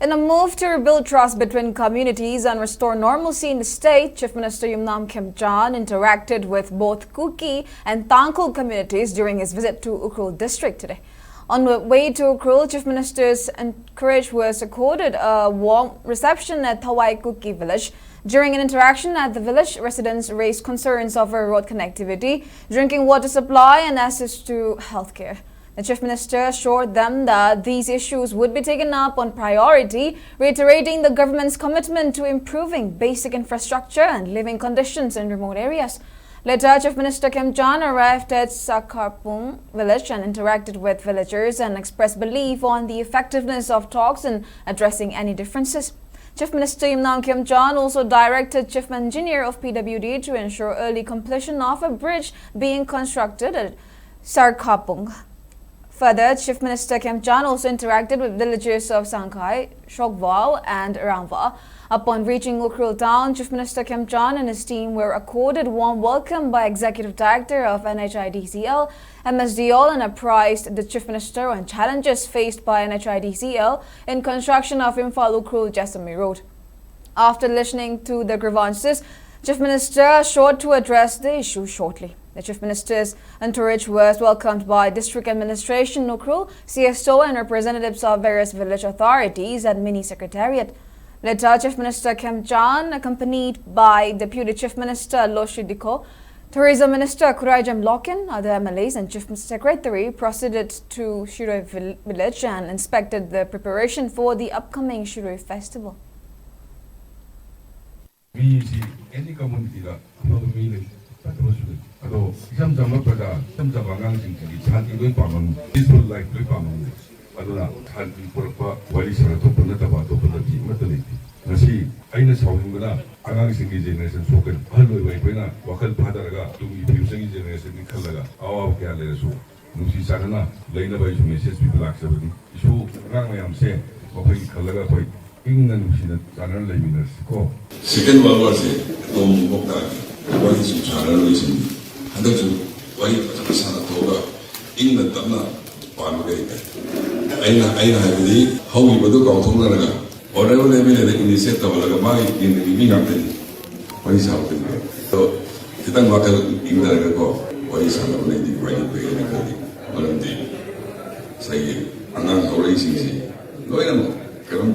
In a move to rebuild trust between communities and restore normalcy in the state, Chief Minister Yumnam Khemchand interacted with both Kuki and Tangkhul communities during his visit to Ukhrul district today. On the way to Ukhrul, Chief Minister's encourage was accorded a warm reception at Thawai Kuki village. During an interaction at the village, residents raised concerns over road connectivity, drinking water supply and access to healthcare. The Chief Minister assured them that these issues would be taken up on priority, reiterating the government's commitment to improving basic infrastructure and living conditions in remote areas. Later, Chief Minister Khemchand arrived at Sakharpung village and interacted with villagers and expressed belief on the effectiveness of talks in addressing any differences. Chief Minister Yumnam Khemchand also directed Chief Engineer of PWD to ensure early completion of a bridge being constructed at Sakharpung. Further, Chief Minister Khemchand also interacted with villagers of Sangkhai, Shokwal and Rangwa. Upon reaching Ukhrul town, Chief Minister Khemchand and his team were accorded warm welcome by Executive Director of NHIDCL, MSDL, and apprised the Chief Minister on challenges faced by NHIDCL in construction of Imphal Ukhrul Jessamy Road. After listening to the grievances, Chief Minister assured to address the issue shortly. The Chief Minister's entourage was welcomed by District Administration Ukhrul, CSO and representatives of various village authorities and Mini Secretariat. Later, Chief Minister Khemchand, accompanied by Deputy Chief Minister Loshi Dikho, Tourism Minister Kurajam Lokin, other MLAs and Chief Secretary proceeded to Shiroi village and inspected the preparation for the upcoming Shiroi festival. Aina sawingna angang singi generation soken haloi bai baina wakal phadaraga tumi biusangi generation ni khalaga awa kya le su nusi sanana leina bai su message bi black sabani isu rang mayam se wakai khalaga koi ingna nusi na sanan le minas ko second world war se tom bokta wai su sanan le sin handa ju wai sana toga ingna tamna palu gai aina habi hawi badu ka thongna laga whatever level they initiate like my in the beginning of the what is happening so kita bakal ingin ko what is happening di right way ni kali malam di saya angan orang sini loy namu kerana